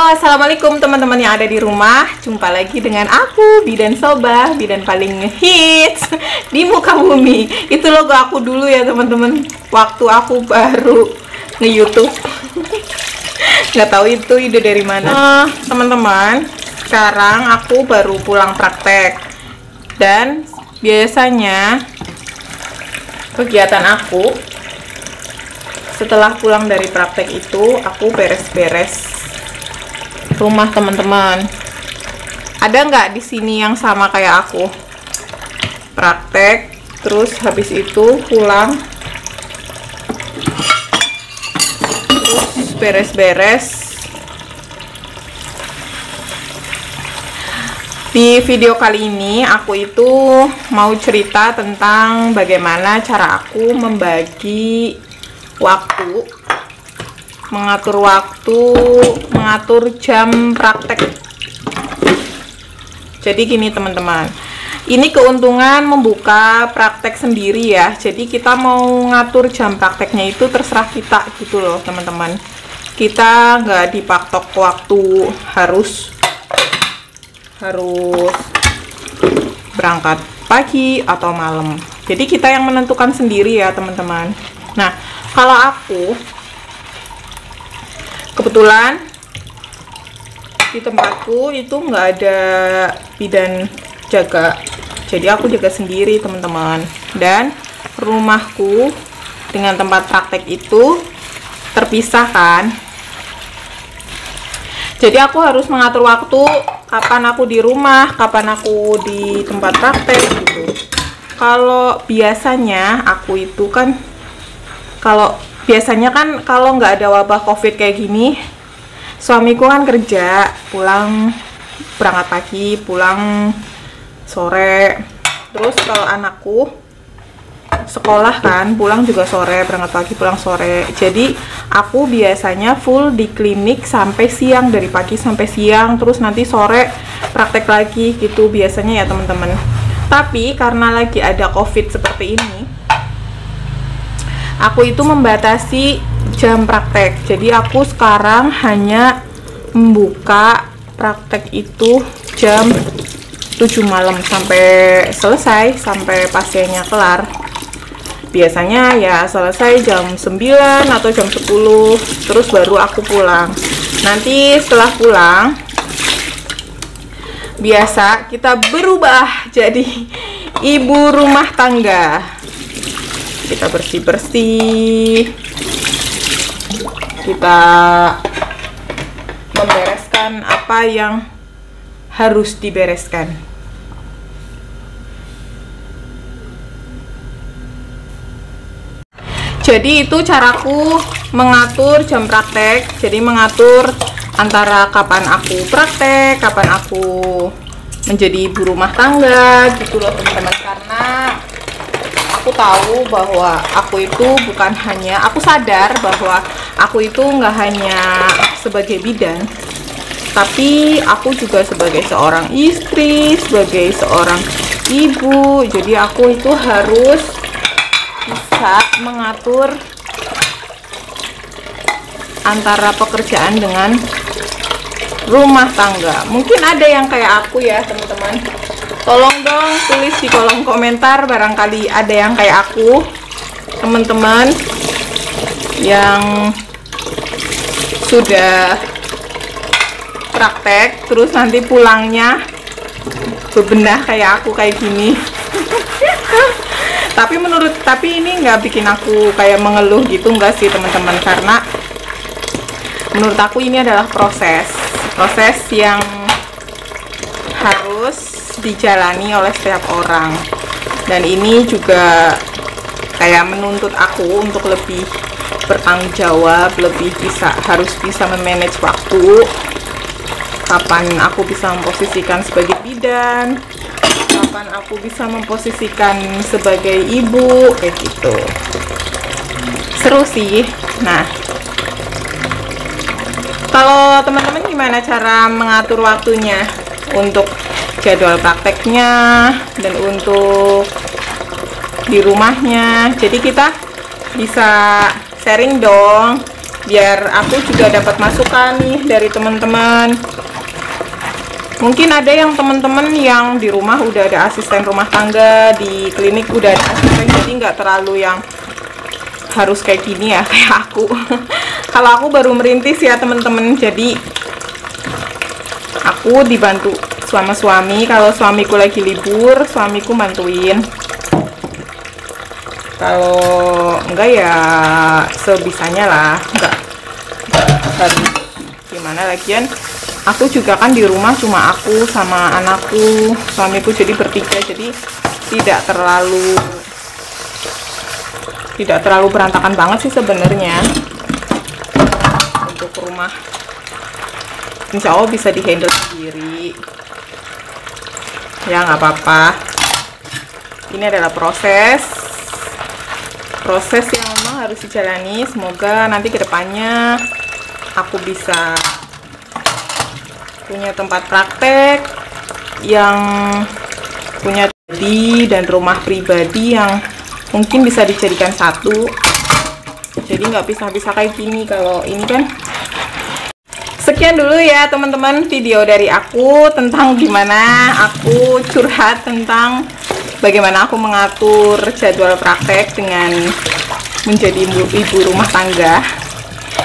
Assalamualaikum teman-teman yang ada di rumah. Jumpa lagi dengan aku, Bidan Sobah, bidan paling hits di muka bumi. Itu logo aku dulu ya teman-teman, waktu aku baru nge-YouTube. Nggak tahu itu ide dari mana. Teman-teman, sekarang aku baru pulang praktek. Dan biasanya kegiatan aku setelah pulang dari praktek itu, aku beres-beres rumah teman-teman. Ada nggak di sini yang sama kayak aku? Praktek, terus habis itu pulang, terus beres-beres. Di video kali ini aku itu mau cerita tentang bagaimana cara aku membagi waktu, mengatur waktu, mengatur jam praktek. Jadi gini teman-teman, ini keuntungan membuka praktek sendiri ya. Jadi kita mau ngatur jam prakteknya itu terserah kita gitu loh teman-teman. Kita nggak dipatok waktu harus berangkat pagi atau malam. Jadi kita yang menentukan sendiri ya teman-teman. Nah, kalau aku kebetulan di tempatku itu nggak ada bidan jaga, jadi aku jaga sendiri teman-teman. Dan rumahku dengan tempat praktek itu terpisah kan, jadi aku harus mengatur waktu kapan aku di rumah, kapan aku di tempat praktek gitu. Kalau biasanya aku itu kan, kalau nggak ada wabah COVID kayak gini, suamiku kan kerja, pulang berangkat pagi, pulang sore. Terus kalau anakku sekolah kan, pulang juga sore, berangkat pagi, pulang sore. Jadi aku biasanya full di klinik sampai siang, dari pagi sampai siang, terus nanti sore praktek lagi gitu biasanya ya teman-teman. Tapi karena lagi ada COVID seperti ini, aku itu membatasi jam praktek. Jadi aku sekarang hanya membuka praktek itu jam 7 malam sampai selesai, sampai pasiennya kelar. Biasanya ya selesai jam 9 atau jam 10, terus baru aku pulang. Nanti setelah pulang, biasa kita berubah jadi ibu rumah tangga. Kita bersih-bersih, kita membereskan apa yang harus dibereskan. Jadi itu caraku mengatur jam praktek. Jadi mengatur antara kapan aku praktek, kapan aku menjadi ibu rumah tangga gitu loh teman-teman. Karena aku tahu bahwa aku itu bukan hanya, aku sadar bahwa aku itu nggak hanya sebagai bidan, tapi aku juga sebagai seorang istri, sebagai seorang ibu. Jadi aku itu harus bisa mengatur antara pekerjaan dengan rumah tangga. Mungkin ada yang kayak aku ya teman-teman. Tolong dong tulis di kolom komentar barangkali ada yang kayak aku, teman-teman yang sudah praktek terus nanti pulangnya bebenah kayak aku kayak gini. Tapi ini nggak bikin aku kayak mengeluh gitu, enggak sih teman-teman, karena menurut aku ini adalah proses yang harus dijalani oleh setiap orang. Dan ini juga kayak menuntut aku untuk lebih bertanggung jawab, harus bisa memanage waktu, kapan aku bisa memposisikan sebagai bidan, kapan aku bisa memposisikan sebagai ibu, kayak gitu. Seru sih. Nah, kalau teman-teman gimana cara mengatur waktunya untuk jadwal prakteknya dan untuk di rumahnya? Jadi kita bisa sharing dong biar aku juga dapat masukan nih dari teman-teman. Mungkin ada yang teman-teman yang di rumah udah ada asisten rumah tangga, di klinik udah ada asisten, jadi nggak terlalu yang harus kayak gini ya kayak aku. Kalau aku baru merintis ya teman-teman, jadi aku dibantu sama suami. Kalau suamiku lagi libur, suamiku bantuin. Kalau enggak ya sebisanya lah, enggak harus gimana. Lagian aku juga kan di rumah cuma aku sama anakku, suamiku jadi bertiga, jadi tidak terlalu berantakan banget sih sebenarnya. Untuk rumah insya Allah bisa dihandle sendiri ya, nggak apa-apa. Ini adalah proses yang memang harus dijalani. Semoga nanti kedepannya aku bisa punya tempat praktek yang punya pribadi dan rumah pribadi yang mungkin bisa dijadikan satu, jadi nggak pisah-pisah kayak gini. Kalau ini kan. Sekian dulu ya teman-teman video dari aku tentang gimana aku curhat tentang bagaimana aku mengatur jadwal praktek dengan menjadi ibu rumah tangga.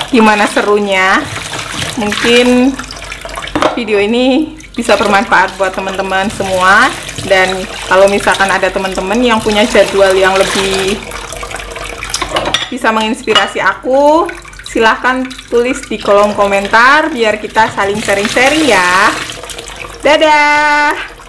Gimana serunya. Mungkin video ini bisa bermanfaat buat teman-teman semua. Dan kalau misalkan ada teman-teman yang punya jadwal yang lebih bisa menginspirasi aku, silahkan tulis di kolom komentar biar kita saling sharing-sharing ya. Dadah!